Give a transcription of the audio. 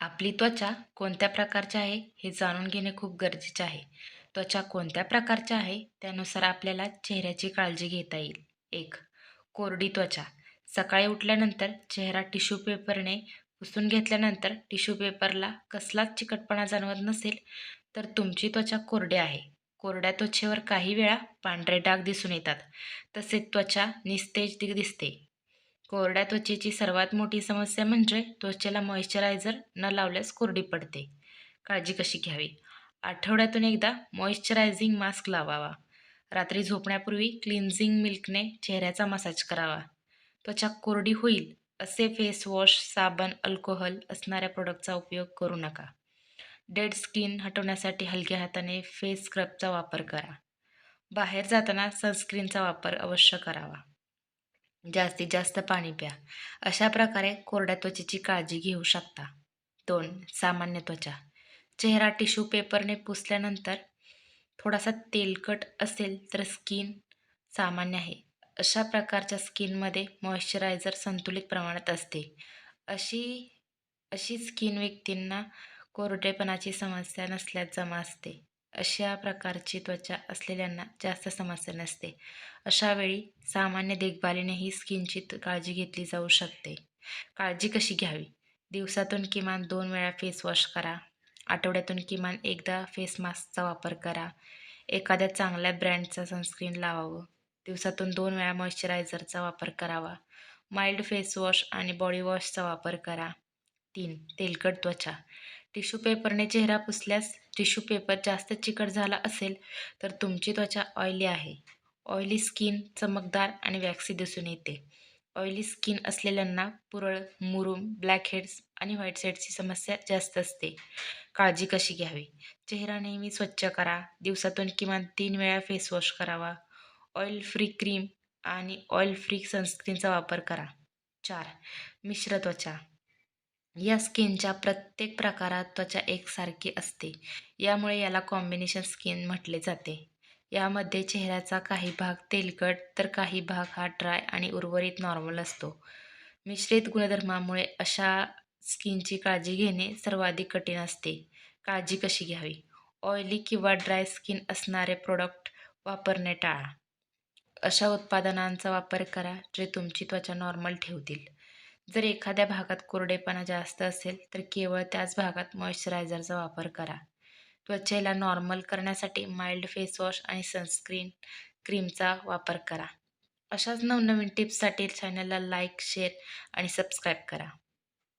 आपली त्वचा कोणत्या प्रकारची आहे हे जाणून घेणे खूप गरजेचे आहे. त्वचा कोणत्या प्रकारची आहे त्यानुसार आपल्याला चेहऱ्याची काळजी घेता येईल. 1. कोरडी त्वचा. सकाळी उठल्यानंतर चेहरा टिश्यू पेपरने पुसून घेतल्यानंतर टिश्यू पेपरला कसलाच चिकटपणा जाणवत नसेल तर तुमची त्वचा कोरडी आहे. कोरड्या त्वचेवर काही वेळा पांढरे डाग दिसून येतात, तसेच त्वचा निस्तेज दिसते. कोरड्या त्वचेची सर्वात मोठी समस्या म्हणजे त्वचेला मॉइश्चरायझर न लावल्यास कोरडी पडते. काळजी कशी घ्यावी? आठवड्यातून एकदा मॉइश्चरायझिंग मास्क लावावा. रात्री झोपण्यापूर्वी क्लिन्झिंग मिल्कने चेहऱ्याचा मसाज करावा. त्वचा कोरडी होईल असे फेस वॉश, साबण, अल्कोहोल असणाऱ्या प्रोडक्टचा उपयोग करू नका. डेड स्किन हटवण्यासाठी हलक्या हाताने फेस स्क्रबचा वापर करा. बाहेर जाताना सनस्क्रीनचा वापर अवश्य करावा. जास्तीत जास्त पाणी प्या. अशा प्रकारे कोरड्या त्वचेची काळजी घेऊ शकता. 2. सामान्य त्वचा. चेहरा टिश्यू पेपरने पुसल्यानंतर थोडासा तेलकट असेल तर स्किन सामान्य आहे. अशा प्रकारच्या स्किनमध्ये मॉइश्चरायझर संतुलित प्रमाणात असते. अशी अशी स्किन व्यक्तींना कोरडेपणाची समस्या नसल्यास जमा असते. अशा प्रकारची त्वचा असलेल्यांना जास्त समस्या नसते. अशा वेळी सामान्य देखभालीने ही स्किनची काळजी घेतली जाऊ शकते. काळजी कशी घ्यावी? दिवसातून किमान 2 वेळा फेस वॉश करा. आठवड्यातून किमान एकदा फेस मास्कचा वापर करा. एखाद्या चांगल्या ब्रँडचा सनस्क्रीन लावावं. दिवसातून 2 वेळा मॉइश्चरायझरचा वापर करावा. माइल्ड फेस वॉश आणि बॉडी वॉशचा वापर करा. 3. तेलकट त्वचा. टिश्यू पेपरने चेहरा पुसल्यास टिश्यू पेपर जास्त चिकट झाला असेल तर तुमची त्वचा ऑइली आहे. ऑइली स्किन चमकदार आणि वॅक्सी दिसून येते. ऑइली स्किन असलेल्यांना पुरळ, मुरूम, ब्लॅकहेड्स आणि व्हाईटहेड्सची समस्या जास्त असते. काळजी कशी घ्यावी? चेहरा नेहमी स्वच्छ करा. दिवसातून किमान 3 वेळा फेस वॉश करावा. ऑइल फ्री क्रीम आणि ऑइल फ्री सनस्क्रीनचा वापर करा. 4. मिश्र त्वचा. या स्किनच्या प्रत्येक प्रकारात त्वचा एकसारखी असते. यामुळे याला कॉम्बिनेशन स्किन म्हटले जाते. यामध्ये चेहऱ्याचा काही भाग तेलकट तर काही भाग हा ड्राय आणि उर्वरित नॉर्मल असतो. मिश्रित गुणधर्मामुळे अशा स्किनची काळजी घेणे सर्वाधिक कठीण असते. काळजी कशी घ्यावी? ऑइली किंवा ड्राय स्किन असणारे प्रोडक्ट वापरणे टाळा. अशा उत्पादनांचा वापर करा जे तुमची त्वचा नॉर्मल ठेवतील. जर एखाद्या भागात कोरडेपणा जास्त असेल तर केवळ त्याच भागात मॉइश्चरायझरचा वापर करा. त्वचेला नॉर्मल करण्यासाठी माइल्ड फेस वॉश आणि सनस्क्रीन क्रीमचा वापर करा. अशाच नवनवीन टिप्ससाठी चॅनलला लाईक, शेअर आणि सबस्क्राईब करा.